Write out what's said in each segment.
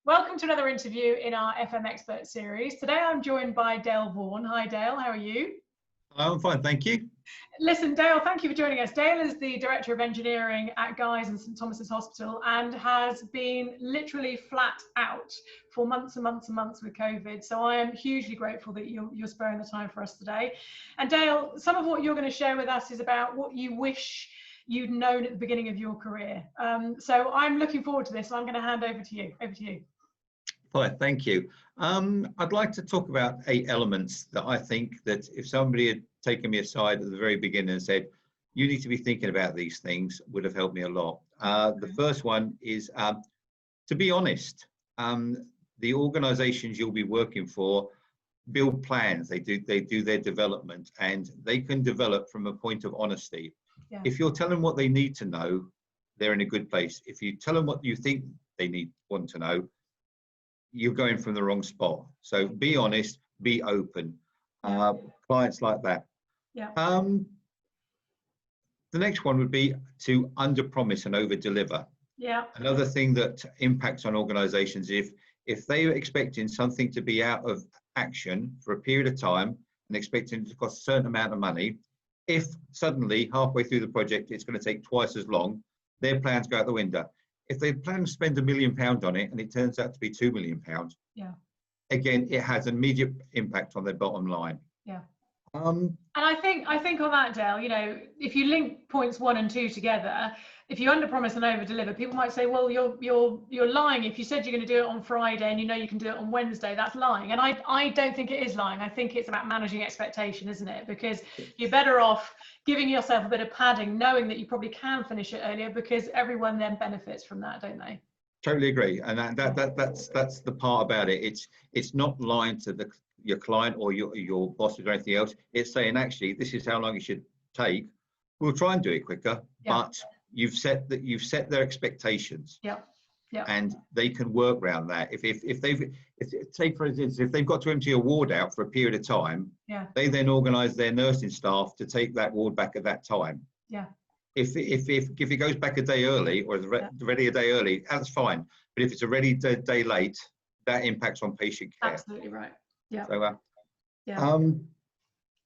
Welcome to another interview in our FM Expert series. Today I'm joined by Dale Vaughan. Hi Dale, how are you? I'm fine, thank you. Listen, Dale, thank you for joining us. Dale is the Director of Engineering at Guy's and St. Thomas's Hospital and has been literally flat out for months and months and months with COVID. So I am hugely grateful that you're sparing the time for us today. And Dale, some of what you're going to share with us is about what you wish you'd known at the beginning of your career. So I'm looking forward to this. So I'm going to hand over to you. Over to you. Fine, thank you. I'd like to talk about 8 elements that I think that if somebody had taken me aside at the very beginning and said, you need to be thinking about these things, would have helped me a lot. The first one is to be honest. The organizations you'll be working for build plans, they do their development, and they can develop from a point of honesty. Yeah. If you're telling them what they need to know, they're in a good place. If you tell them what you think they want to know, you're going from the wrong spot. So be honest, be open. Clients like that. Yeah. The next one would be to under promise and over deliver. Yeah. Another thing that impacts on organizations, if they're expecting something to be out of action for a period of time and expecting it to cost a certain amount of money, if suddenly halfway through the project it's going to take twice as long, their plans go out the window. If they plan to spend £1 million on it and it turns out to be £2 million, yeah, again, it has an immediate impact on their bottom line. Yeah. And I think on that, Dale, you know, if you link points 1 and 2 together, if you underpromise and overdeliver, people might say, well, you're lying. If you said you're going to do it on Friday and you know you can do it on Wednesday, that's lying. And I don't think it is lying. I think it's about managing expectation, isn't it? Because you're better off giving yourself a bit of padding, knowing that you probably can finish it earlier, because everyone then benefits from that, don't they? Totally agree. And that's the part about it. It's not lying to your client or your bosses or anything else. It's saying, actually, this is how long it should take. We'll try and do it quicker, but you've set their expectations. Yeah. Yeah. And they can work around that. If say for instance, if they've got to empty a ward out for a period of time, they then organise their nursing staff to take that ward back at that time. Yeah. If it goes back a day early or is ready a day early, that's fine. But if it's already a day late, that impacts on patient care. Absolutely right. Yeah. So, yeah.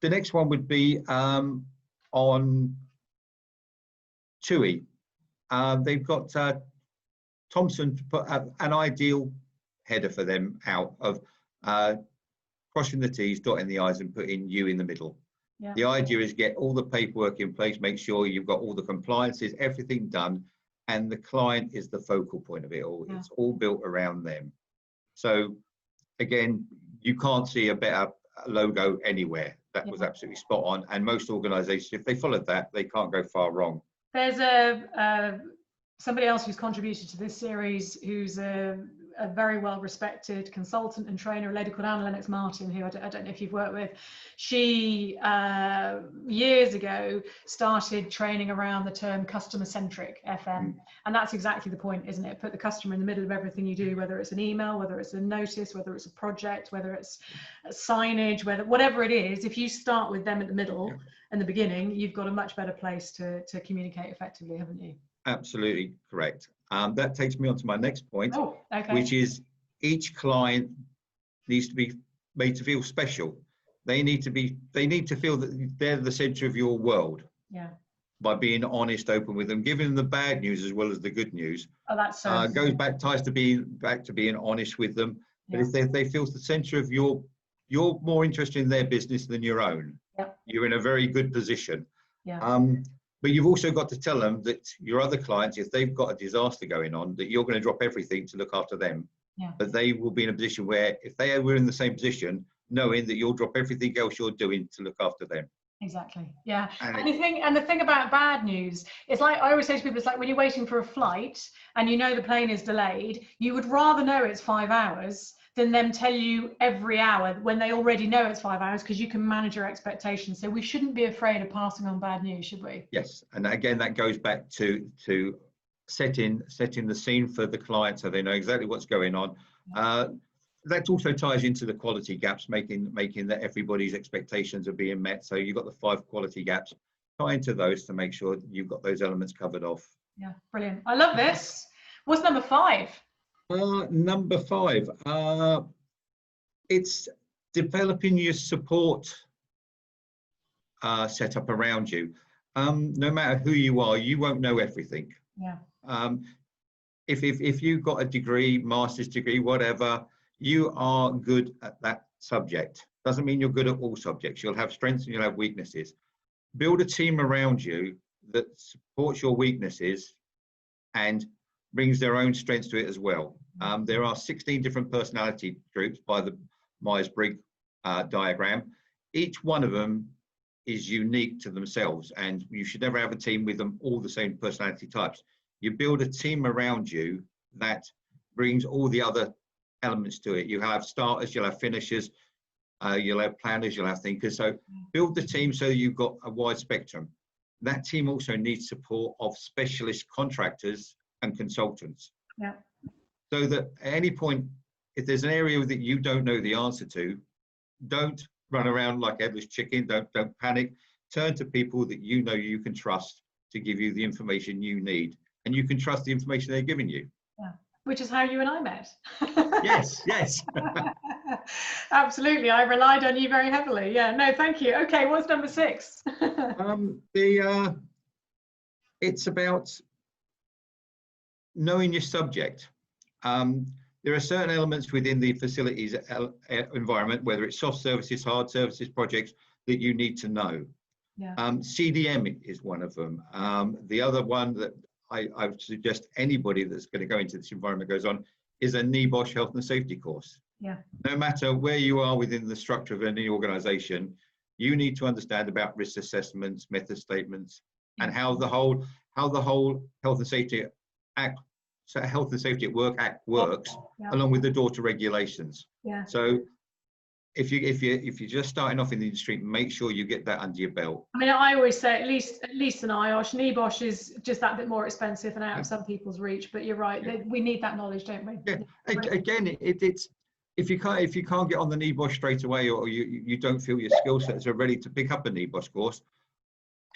The next one would be on TUI. They've got Thompson put an ideal header for them out of crossing the T's, dotting the I's and putting you in the middle. Yeah. The idea is get all the paperwork in place, make sure you've got all the compliances, everything done, and the client is the focal point of it all. Yeah. It's all built around them. So again, you can't see a better logo anywhere. That was absolutely spot on. And most organizations, if they followed that, they can't go far wrong. There's somebody else who's contributed to this series who's a very well respected consultant and trainer, a lady called Anna Lennox Martin, who I don't know if you've worked with. She years ago started training around the term customer centric FM, and that's exactly the point, isn't it? Put the customer in the middle of everything you do, whether it's an email, whether it's a notice, whether it's a project, whether it's signage, whatever it is. If you start with them at the middle and the beginning, you've got a much better place to communicate effectively, haven't you? Absolutely correct. That takes me on to my next point, okay. Which is each client needs to be made to feel special. They need to feel that they're the center of your world. Yeah. By being honest, open with them, giving them the bad news as well as the good news. Oh, that's so ties to being honest with them. But if they feel the center of you're more interested in their business than your own, you're in a very good position. Yeah. But you've also got to tell them that your other clients, if they've got a disaster going on, that you're going to drop everything to look after them. Yeah. But they will be in a position where if they were in the same position, knowing that you'll drop everything else you're doing to look after them. Exactly. Yeah. And the thing about bad news, it's like I always say to people, it's like when you're waiting for a flight and you know the plane is delayed, you would rather know it's 5 hours than them tell you every hour when they already know it's 5 hours, because you can manage your expectations. So we shouldn't be afraid of passing on bad news, should we? Yes. And again, that goes back to setting the scene for the client so they know exactly what's going on. That also ties into the quality gaps, making that everybody's expectations are being met. So you've got the 5 quality gaps, tie into those to make sure you've got those elements covered off. Yeah, brilliant. I love this. What's number 5? Number 5, it's developing your support setup around you. No matter who you are, you won't know everything. Yeah. If you've got a degree, master's degree, whatever, you are good at that subject. Doesn't mean you're good at all subjects. You'll have strengths and you'll have weaknesses. Build a team around you that supports your weaknesses and brings their own strengths to it as well. There are 16 different personality groups by the Myers-Briggs diagram. Each one of them is unique to themselves, and you should never have a team with them all the same personality types. You build a team around you that brings all the other elements to it. You have starters, you'll have finishers, you'll have planners, you'll have thinkers. So build the team so you've got a wide spectrum. That team also needs support of specialist contractors and consultants. Yeah. So that at any point, if there's an area that you don't know the answer to, don't run around like headless chicken. Don't panic. Turn to people that you know you can trust to give you the information you need, and you can trust the information they're giving you. Yeah. Which is how you and I met. Yes, yes. Absolutely. I relied on you very heavily. Yeah, no, thank you. Okay, what's number 6? It's about knowing your subject. There are certain elements within the facilities environment, whether it's soft services, hard services, projects, that you need to know. Yeah. CDM is one of them. The other one that I would suggest anybody that's going to go into this environment goes on is a Nebosh health and safety course. Yeah. No matter where you are within the structure of any organization, you need to understand about risk assessments, method statements, and how the whole health and safety act, so Health and Safety at Work Act works, along with the daughter regulations. Yeah. So if you're just starting off in the industry, make sure you get that under your belt. I mean, I always say at least an IOSH. Nebosh is just that bit more expensive and out of some people's reach. But you're right, we need that knowledge, don't we? Yeah. Again, it's if you can't get on the Nebosh straight away, or you don't feel your skill sets are ready to pick up a Nebosh course,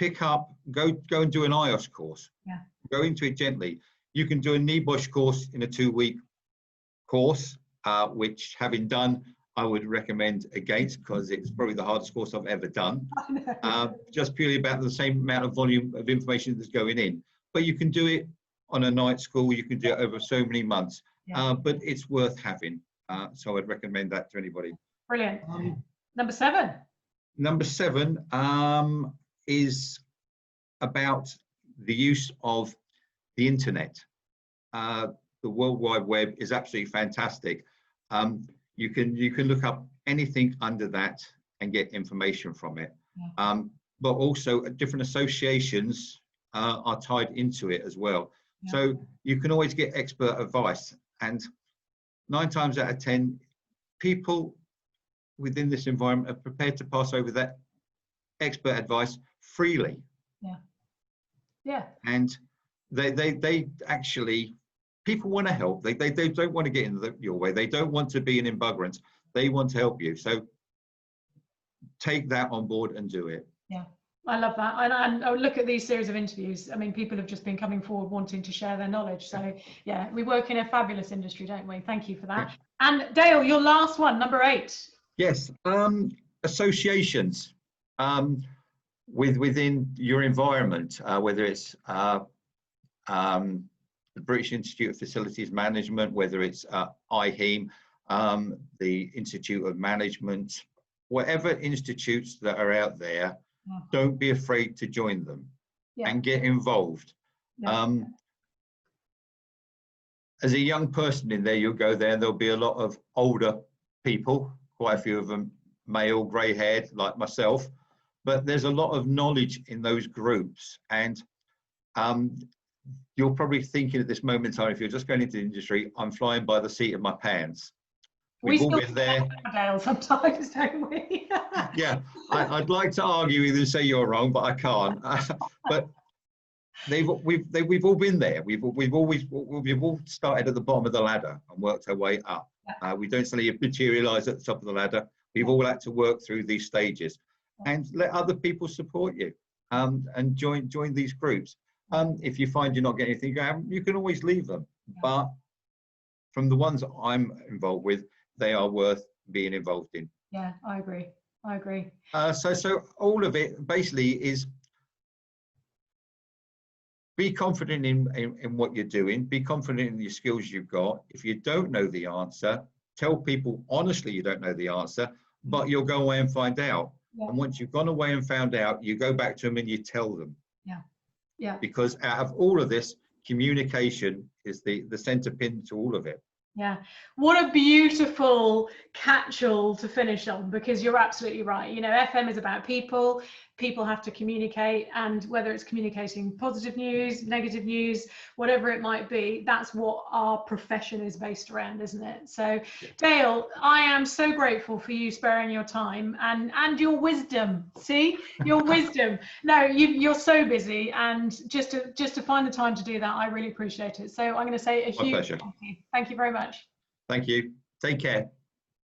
go and do an IOSH course. Yeah. Go into it gently. You can do a Nebosh course in a 2-week course, which, having done, I would recommend against, because it's probably the hardest course I've ever done. Just purely about the same amount of volume of information that's going in. But you can do it on a night school. You can do it over so many months. Yeah. But it's worth having. So I'd recommend that to anybody. Brilliant. Number 7. Number 7 is about the use of the internet. The World Wide Web is absolutely fantastic. You can look up anything under that and get information from it. Yeah. But also different associations are tied into it as well. Yeah. So you can always get expert advice, and 9 times out of 10, people within this environment are prepared to pass over that expert advice freely. Yeah. Yeah. And they actually, people want to help. They don't want to get in your way. They don't want to be an embuggerant. They want to help you. So take that on board and do it. Yeah, I love that. And I look at these series of interviews. I mean, people have just been coming forward wanting to share their knowledge. So yeah, we work in a fabulous industry, don't we? Thank you for that. Yeah. And Dale, your last one, number 8. Yes, associations within your environment, whether it's the British Institute of Facilities Management, whether it's IHEM, the Institute of Management, whatever institutes that are out there, don't be afraid to join them and get involved. As a young person in there, you'll go there and there'll be a lot of older people, quite a few of them male, grey-haired like myself, but there's a lot of knowledge in those groups. And you're probably thinking at this moment in time, if you're just going into the industry, I'm flying by the seat of my pants. We've all been there. Sometimes, don't we? Yeah, I'd like to argue with you and say you're wrong, but I can't. But we've all been there. We've all started at the bottom of the ladder and worked our way up. We don't suddenly materialise at the top of the ladder. We've all had to work through these stages, and let other people support you, and join these groups. If you find you're not getting anything, you can always leave them, but from the ones I'm involved with, they are worth being involved in. Yeah, I agree. I agree. So all of it basically is be confident in what you're doing, be confident in your skills you've got. If you don't know the answer, tell people honestly you don't know the answer, but you'll go away and find out. Yeah. And once you've gone away and found out, you go back to them and you tell them. Yeah. Yeah. Because out of all of this, communication is the centerpin to all of it. Yeah, what a beautiful catch-all to finish on, because you're absolutely right. You know, FM is about people. People have to communicate, and whether it's communicating positive news, negative news, whatever it might be, that's what our profession is based around, isn't it? So, Dale, I am so grateful for you sparing your time and your wisdom. See, your wisdom. No, you're so busy, and just to find the time to do that, I really appreciate it. So I'm going to say a huge thank you. Thank you very much. Thank you. Take care.